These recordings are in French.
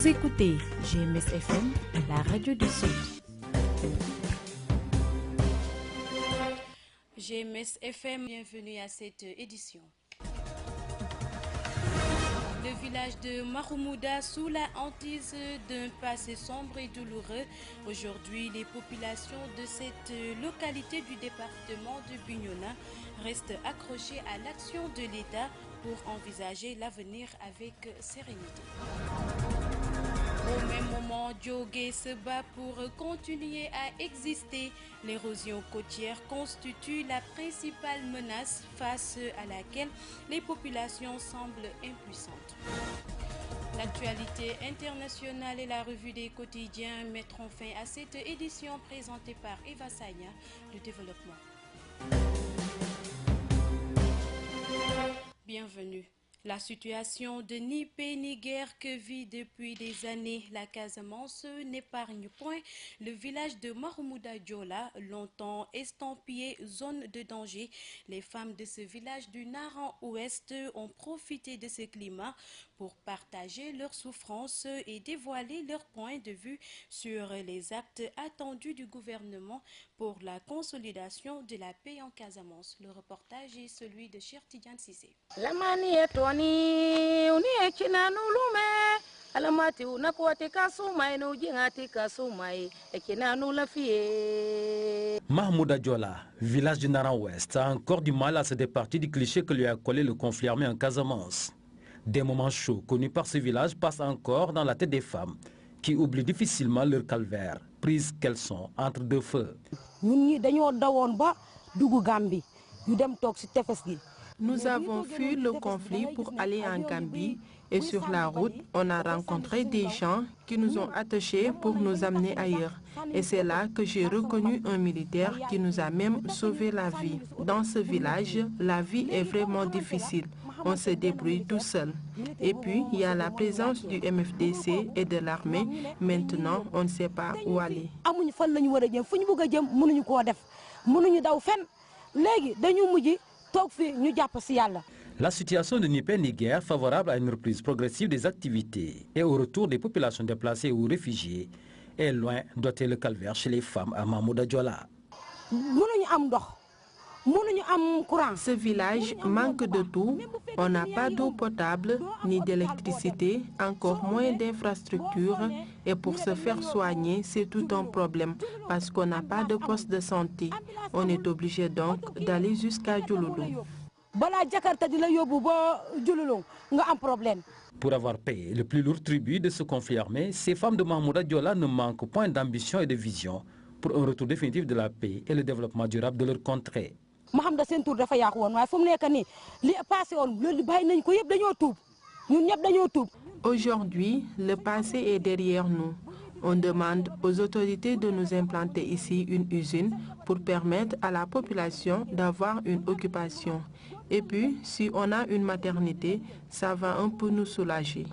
Vous écoutez GMS FM, la radio du Sud. GMS FM, bienvenue à cette édition. Le village de Mahoumouda, sous la hantise d'un passé sombre et douloureux. Aujourd'hui, les populations de cette localité du département de Bignona restent accrochées à l'action de l'État pour envisager l'avenir avec sérénité. Au même moment, Djogé se bat pour continuer à exister. L'érosion côtière constitue la principale menace face à laquelle les populations semblent impuissantes. L'actualité internationale et la revue des quotidiens mettront fin à cette édition présentée par Eva Sagna, le développement. Bienvenue. La situation de ni paix ni guerre que vit depuis des années la Casamance n'épargne point le village de Mahoumouda Diola, longtemps estampillé zone de danger. Les femmes de ce village du Naran-Ouest ont profité de ce climat pour partager leurs souffrances et dévoiler leur point de vue sur les actes attendus du gouvernement pour la consolidation de la paix en Casamance. Le reportage est celui de Cheikh Tidiane Cissé. Mahoumouda Diola, village du Naran-Ouest, a encore du mal à se départir du cliché que lui a collé le conflit armé en Casamance. Des moments chauds connus par ce village passent encore dans la tête des femmes qui oublient difficilement leur calvaire, prises qu'elles sont entre deux feux. Nous avons fui le conflit pour aller en Gambie et sur la route, on a rencontré des gens qui nous ont attachés pour nous amener ailleurs. Et c'est là que j'ai reconnu un militaire qui nous a même sauvé la vie. Dans ce village, la vie est vraiment difficile. On se débrouille tout seul. Et puis, il y a la présence du MFDC et de l'armée. Maintenant, on ne sait pas où aller. La situation de ni paix ni guerre, favorable à une reprise progressive des activités et au retour des populations déplacées ou réfugiées, est loin d'ôter le calvaire chez les femmes à Mahoumouda Diola. Ce village manque de tout. On n'a pas d'eau potable ni d'électricité, encore moins d'infrastructures. Et pour se faire soigner, c'est tout un problème parce qu'on n'a pas de poste de santé. On est obligé donc d'aller jusqu'à Djouloulou. Pour avoir payé le plus lourd tribut de ce conflit armé, ces femmes de Mahoumouda Diola ne manquent point d'ambition et de vision pour un retour définitif de la paix et le développement durable de leur contrée. Aujourd'hui, le passé est derrière nous. On demande aux autorités de nous implanter ici une usine pour permettre à la population d'avoir une occupation. Et puis, si on a une maternité, ça va un peu nous soulager.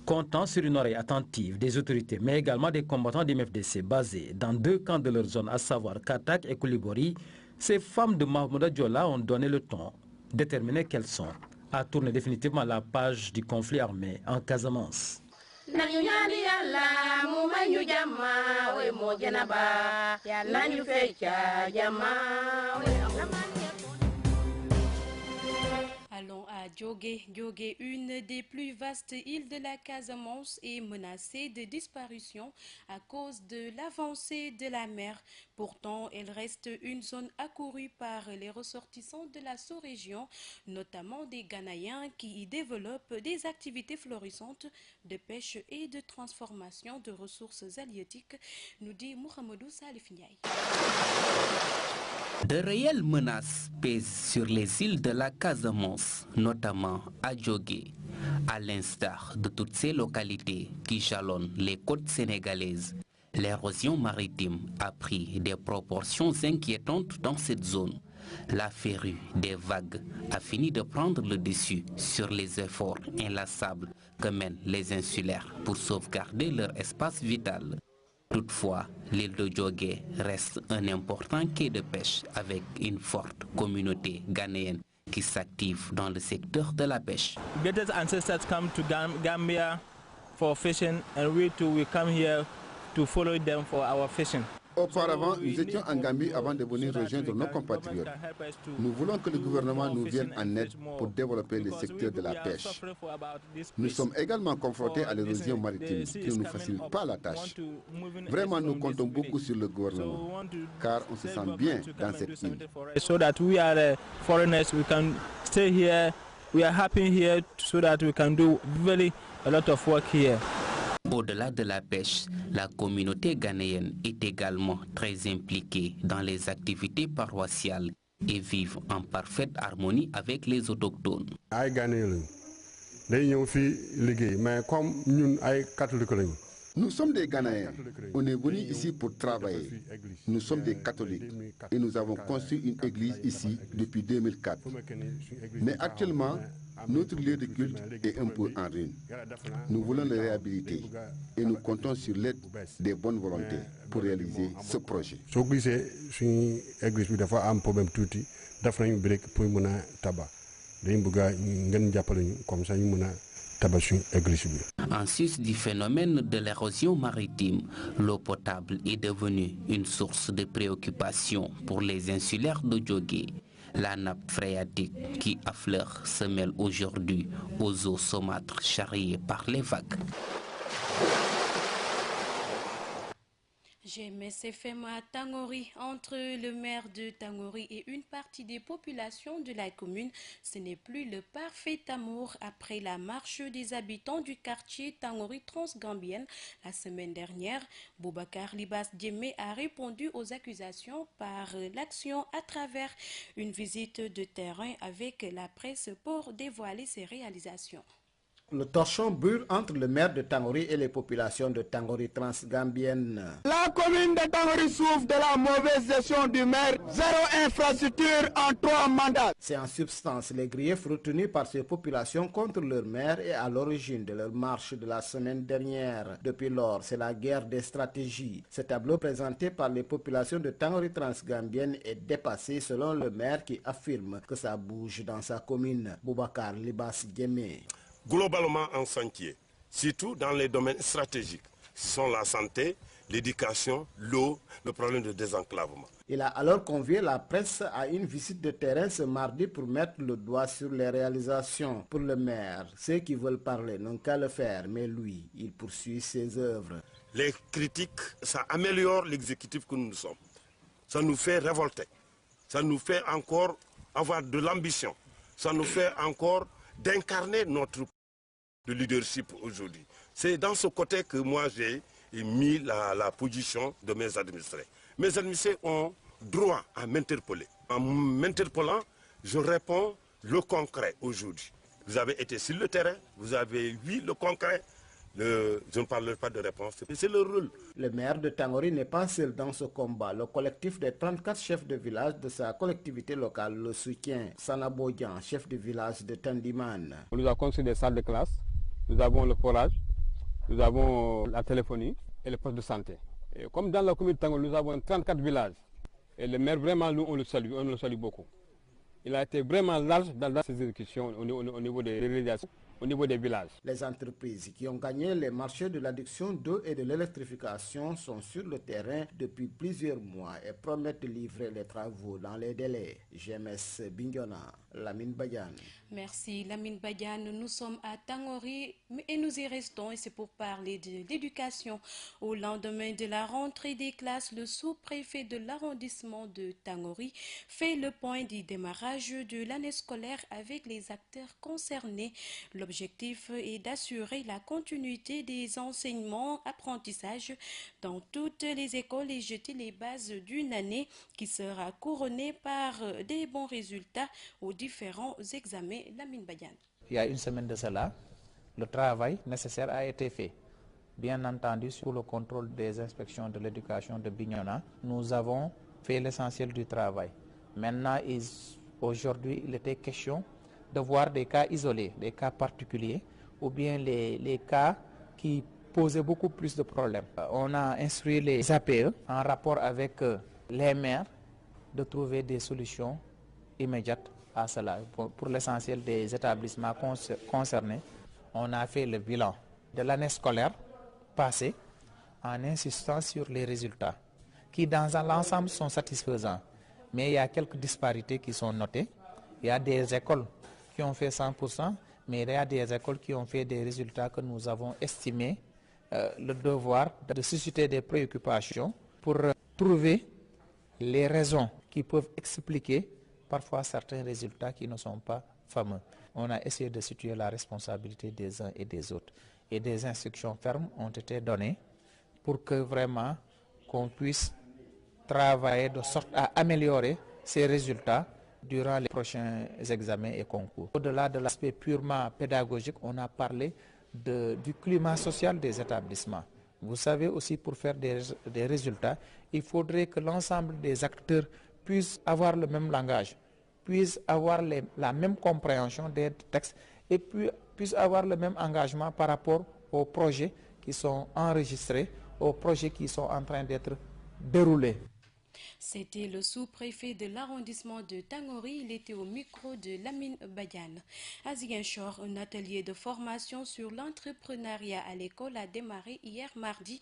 Comptant sur une oreille attentive des autorités, mais également des combattants des MFDC basés dans deux camps de leur zone, à savoir Katak et Koulibory, ces femmes de Mahoumouda Diola ont donné le ton, déterminées qu'elles sont, à tourner définitivement la page du conflit armé en Casamance. Allons à Djogé. Djogé, une des plus vastes îles de la Casamance, est menacée de disparition à cause de l'avancée de la mer. Pourtant, elle reste une zone accourue par les ressortissants de la sous-région, notamment des Ghanéens qui y développent des activités florissantes de pêche et de transformation de ressources halieutiques, nous dit Mohamedou Salif Ndiaye. De réelles menaces pèsent sur les îles de la Casamance, notamment à Djogé, à l'instar de toutes ces localités qui jalonnent les côtes sénégalaises. L'érosion maritime a pris des proportions inquiétantes dans cette zone. La férue des vagues a fini de prendre le dessus sur les efforts inlassables que mènent les insulaires pour sauvegarder leur espace vital. Toutefois, l'île de Djogé reste un important quai de pêche avec une forte communauté ghanéenne qui s'active dans le secteur de la pêche. Greatest ancestors come to Gambia for fishing and we too will come here to follow them for our fishing. Auparavant, nous étions en Gambie avant de venir rejoindre nos compatriotes. Nous voulons que le gouvernement nous vienne en aide pour développer le secteur de la pêche. Nous sommes également confrontés à l'érosion maritime qui ne nous facilite pas la tâche. Vraiment, nous comptons beaucoup sur le gouvernement, car on se sent bien dans cette île. So that we are foreigners, we can stay here, we are happy here, so that we can do really a lot of work here. Au-delà de la pêche, la communauté ghanéenne est également très impliquée dans les activités paroissiales et vivent en parfaite harmonie avec les autochtones. Nous sommes des Ghanéens. On est venus ici pour travailler. Nous sommes des catholiques et nous avons construit une église ici depuis 2004. Mais actuellement, notre lieu de culte est un peu en ruine. Nous voulons le réhabiliter et nous comptons sur l'aide des bonnes volontés pour réaliser ce projet. En sus du phénomène de l'érosion maritime, l'eau potable est devenue une source de préoccupation pour les insulaires de Djogé. La nappe phréatique qui affleure se mêle aujourd'hui aux eaux saumâtres charriées par les vagues. GMS FM à Tangori, entre le maire de Tangori et une partie des populations de la commune, ce n'est plus le parfait amour après la marche des habitants du quartier Tangori Transgambienne la semaine dernière. Boubacar Libas Djemé a répondu aux accusations par l'action à travers une visite de terrain avec la presse pour dévoiler ses réalisations. Le torchon brûle entre le maire de Tangori et les populations de Tangori Transgambienne. La commune de Tangori souffre de la mauvaise gestion du maire. Zéro infrastructure en 3 mandats. C'est en substance les griefs retenus par ces populations contre leur maire et à l'origine de leur marche de la semaine dernière. Depuis lors, c'est la guerre des stratégies. Ce tableau présenté par les populations de Tangori Transgambienne est dépassé selon le maire qui affirme que ça bouge dans sa commune. Boubacar Libas Djemé. Globalement en sentier, surtout dans les domaines stratégiques, ce sont la santé, l'éducation, l'eau, le problème de désenclavement. Il a alors convié la presse à une visite de terrain ce mardi pour mettre le doigt sur les réalisations. Pour le maire, ceux qui veulent parler n'ont qu'à le faire, mais lui, il poursuit ses œuvres. Les critiques, ça améliore l'exécutif que nous sommes. Ça nous fait révolter. Ça nous fait encore avoir de l'ambition. Ça nous fait encore d'incarner notre leadership aujourd'hui. C'est dans ce côté que moi j'ai mis la position de mes administrés. Mes administrés ont droit à m'interpeller. En m'interpellant, je réponds le concret aujourd'hui. Vous avez été sur le terrain, vous avez vu le concret. Je ne parlerai pas de réponse, c'est le rôle. Le maire de Tangori n'est pas seul dans ce combat. Le collectif des 34 chefs de village de sa collectivité locale le soutient. Sanabodjan, chef de village de Tandiman. On nous a construit des salles de classe, nous avons le forage, nous avons la téléphonie et le poste de santé. Et comme dans la commune de Tangori, nous avons 34 villages. Et le maire, vraiment, nous, on le salue beaucoup. Il a été vraiment large dans ses exécutions au niveau des réalisations, au niveau des villages. Les entreprises qui ont gagné les marchés de l'adduction d'eau et de l'électrification sont sur le terrain depuis plusieurs mois et promettent de livrer les travaux dans les délais. GMS Bignona, Lamine Badiane. Merci Lamine Badiane. Nous sommes à Tangori et nous y restons et c'est pour parler de l'éducation. Au lendemain de la rentrée des classes, le sous-préfet de l'arrondissement de Tangori fait le point du démarrage de l'année scolaire avec les acteurs concernés. L'objectif est d'assurer la continuité des enseignements-apprentissages dans toutes les écoles et jeter les bases d'une année qui sera couronnée par des bons résultats aux différents examens. Lamine Badiane. Il y a une semaine de cela, le travail nécessaire a été fait. Bien entendu, sous le contrôle des inspections de l'éducation de Bignona, nous avons fait l'essentiel du travail. Maintenant, aujourd'hui, il était question de voir des cas isolés, des cas particuliers, ou bien les cas qui posaient beaucoup plus de problèmes. On a instruit les APE en rapport avec les maires de trouver des solutions immédiates à cela. Pour l'essentiel des établissements concernés, on a fait le bilan de l'année scolaire passée en insistant sur les résultats qui dans l'ensemble sont satisfaisants. Mais il y a quelques disparités qui sont notées. Il y a des écoles qui ont fait 100%, mais il y a des écoles qui ont fait des résultats que nous avons estimé le devoir de susciter des préoccupations pour trouver les raisons qui peuvent expliquer parfois certains résultats qui ne sont pas fameux. On a essayé de situer la responsabilité des uns et des autres. Et des instructions fermes ont été données pour que vraiment qu'on puisse travailler de sorte à améliorer ces résultats durant les prochains examens et concours. Au-delà de l'aspect purement pédagogique, on a parlé du climat social des établissements. Vous savez aussi, pour faire des résultats, il faudrait que l'ensemble des acteurs puissent avoir le même langage, puissent avoir la même compréhension des textes et puissent avoir le même engagement par rapport aux projets qui sont enregistrés, aux projets qui sont en train d'être déroulés. C'était le sous-préfet de l'arrondissement de Tangori. Il était au micro de Lamine Badiane. À Ziguinchor, un atelier de formation sur l'entrepreneuriat à l'école a démarré hier mardi.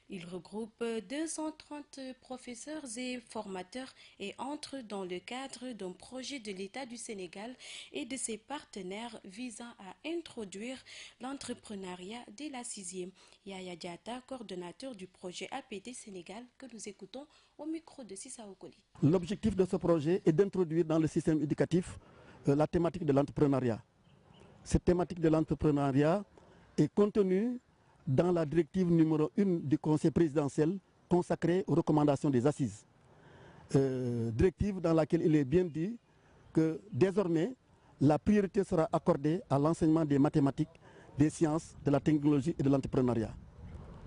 Il regroupe 230 professeurs et formateurs et entre dans le cadre d'un projet de l'État du Sénégal et de ses partenaires visant à introduire l'entrepreneuriat dès la 6e. Yaya Diata, coordonnateur du projet APD Sénégal, que nous écoutons au micro de Sissa Okoli. L'objectif de ce projet est d'introduire dans le système éducatif la thématique de l'entrepreneuriat. Cette thématique de l'entrepreneuriat est contenue dans la directive numéro 1 du Conseil présidentiel consacrée aux recommandations des assises. Directive dans laquelle il est bien dit que désormais la priorité sera accordée à l'enseignement des mathématiques, des sciences, de la technologie et de l'entrepreneuriat.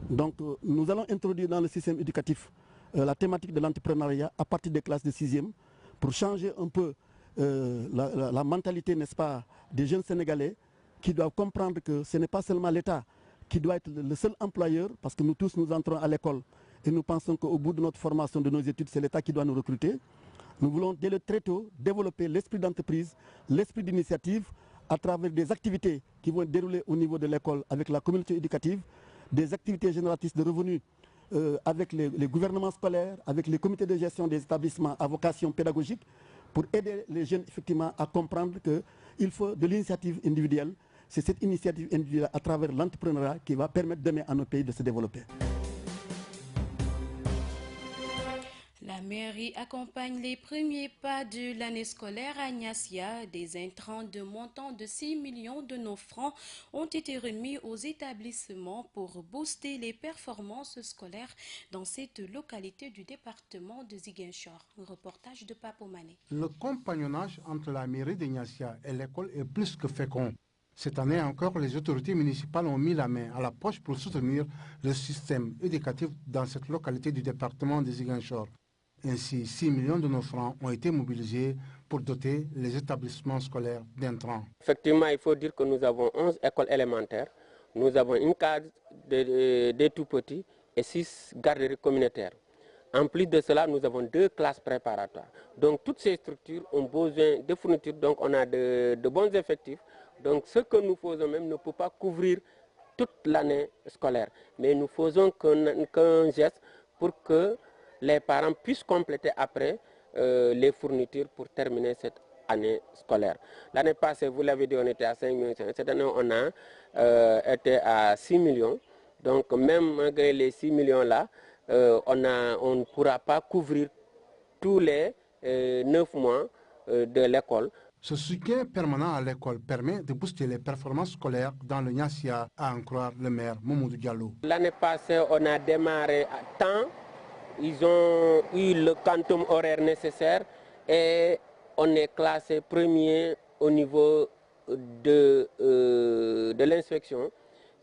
Donc nous allons introduire dans le système éducatif la thématique de l'entrepreneuriat à partir des classes de 6e pour changer un peu la mentalité, n'est-ce pas, des jeunes Sénégalais qui doivent comprendre que ce n'est pas seulement l'État qui doit être le seul employeur, parce que nous tous nous entrons à l'école et nous pensons qu'au bout de notre formation, de nos études, c'est l'État qui doit nous recruter. Nous voulons dès le très tôt développer l'esprit d'entreprise, l'esprit d'initiative à travers des activités qui vont être déroulées au niveau de l'école avec la communauté éducative, des activités génératrices de revenus avec les gouvernements scolaires, avec les comités de gestion des établissements à vocation pédagogique pour aider les jeunes effectivement à comprendre qu'il faut de l'initiative individuelle. C'est cette initiative individuelle à travers l'entrepreneuriat qui va permettre demain à nos pays de se développer. La mairie accompagne les premiers pas de l'année scolaire à Niassia. Des intrants de montant de 6 millions de nos francs ont été remis aux établissements pour booster les performances scolaires dans cette localité du département de Ziguinchor. Un reportage de Papo Mané. Le compagnonnage entre la mairie de Niassia et l'école est plus que fécond. Cette année encore, les autorités municipales ont mis la main à la poche pour soutenir le système éducatif dans cette localité du département de Ziguinchor. Ainsi, 6 millions de nos francs ont été mobilisés pour doter les établissements scolaires d'intrants. Effectivement, il faut dire que nous avons 11 écoles élémentaires, nous avons une case des tout-petits et 6 garderies communautaires. En plus de cela, nous avons 2 classes préparatoires. Donc toutes ces structures ont besoin de fournitures, donc on a de bons effectifs. Donc ce que nous faisons même ne peut pas couvrir toute l'année scolaire. Mais nous faisons qu'un geste pour que les parents puissent compléter après les fournitures pour terminer cette année scolaire. L'année passée, vous l'avez dit, on était à 5 millions. Cette année, on a été à 6 millions. Donc même malgré les 6 millions-là, on ne pourra pas couvrir tous les 9 mois de l'école. Ce soutien permanent à l'école permet de booster les performances scolaires dans le Niassia, à en croire le maire Mamoudou Diallo. L'année passée, on a démarré à temps. Ils ont eu le quantum horaire nécessaire et on est classé premier au niveau de l'inspection.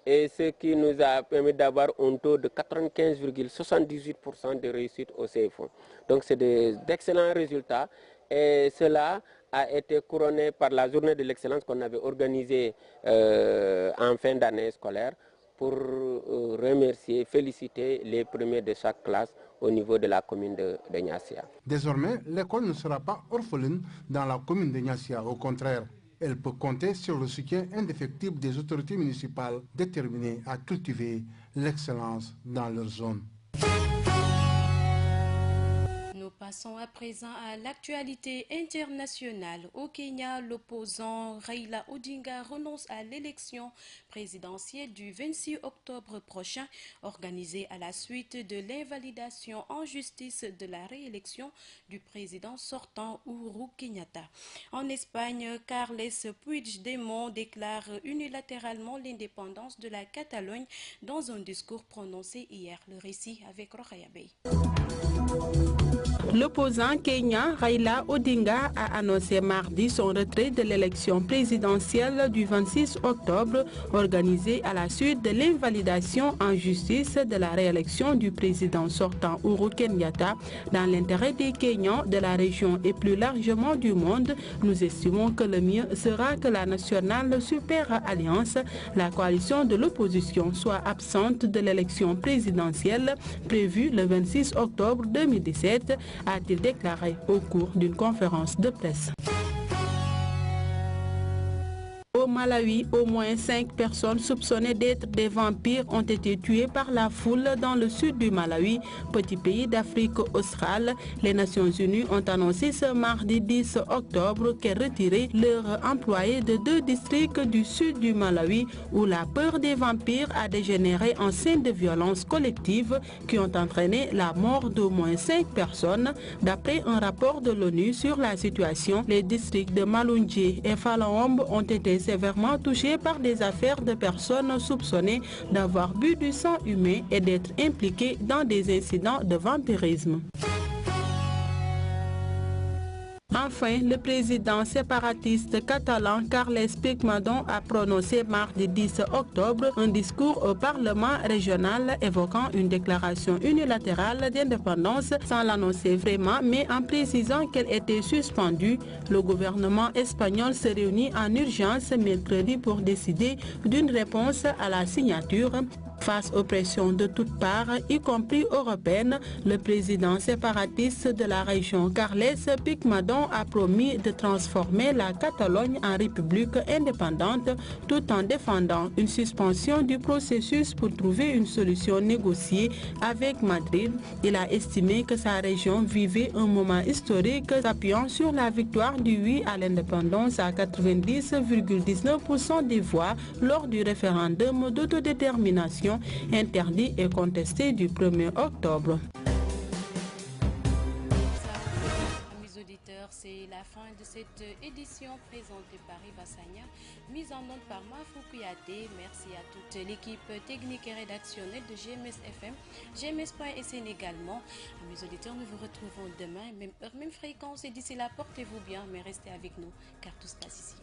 Et ce qui nous a permis d'avoir un taux de 95,78% de réussite au CFO. Donc c'est d'excellents résultats et cela a été couronné par la journée de l'excellence qu'on avait organisée en fin d'année scolaire pour remercier, féliciter les premiers de chaque classe au niveau de la commune de Niassia. Désormais, l'école ne sera pas orpheline dans la commune de Niassia. Au contraire, elle peut compter sur le soutien indéfectible des autorités municipales déterminées à cultiver l'excellence dans leur zone. Passons à présent à l'actualité internationale. Au Kenya, l'opposant Raila Odinga renonce à l'élection présidentielle du 26 octobre prochain, organisée à la suite de l'invalidation en justice de la réélection du président sortant Uhuru Kenyatta. En Espagne, Carles Puigdemont déclare unilatéralement l'indépendance de la Catalogne dans un discours prononcé hier. Le récit avec Rokhaya Bey. L'opposant kenyan Raila Odinga a annoncé mardi son retrait de l'élection présidentielle du 26 octobre organisée à la suite de l'invalidation en justice de la réélection du président sortant Uhuru Kenyatta. Dans l'intérêt des Kenyans, de la région et plus largement du monde, nous estimons que le mieux sera que la nationale Super Alliance, la coalition de l'opposition, soit absente de l'élection présidentielle prévue le 26 octobre 2017, a-t-il déclaré au cours d'une conférence de presse. Au Malawi, au moins 5 personnes soupçonnées d'être des vampires ont été tuées par la foule dans le sud du Malawi, petit pays d'Afrique australe. Les Nations Unies ont annoncé ce mardi 10 octobre qu'elles retiraient leurs employés de 2 districts du sud du Malawi où la peur des vampires a dégénéré en scène de violence collective qui ont entraîné la mort d'au moins 5 personnes. D'après un rapport de l'ONU sur la situation, les districts de Malunji et Falahombe ont été sévèrement touchés par des affaires de personnes soupçonnées d'avoir bu du sang humain et d'être impliquées dans des incidents de vampirisme. Enfin, le président séparatiste catalan Carles Puigdemont a prononcé mardi 10 octobre un discours au Parlement régional évoquant une déclaration unilatérale d'indépendance sans l'annoncer vraiment, mais en précisant qu'elle était suspendue. Le gouvernement espagnol se réunit en urgence mercredi pour décider d'une réponse à la signature. Face aux pressions de toutes parts, y compris européennes, le président séparatiste de la région Carles Puigdemont a promis de transformer la Catalogne en république indépendante tout en défendant une suspension du processus pour trouver une solution négociée avec Madrid. Il a estimé que sa région vivait un moment historique s'appuyant sur la victoire du oui à l'indépendance à 90,19% des voix lors du référendum d'autodétermination interdit et contesté du 1er octobre. Mes auditeurs, c'est la fin de cette édition présentée par Eva Sagna, mise en onde par Mafou Kouyaté. Merci à toute l'équipe technique et rédactionnelle de GMS FM, GMS.sn également. Mes auditeurs, nous vous retrouvons demain, même heure, même fréquence. Et d'ici là, portez-vous bien, mais restez avec nous, car tout se passe ici.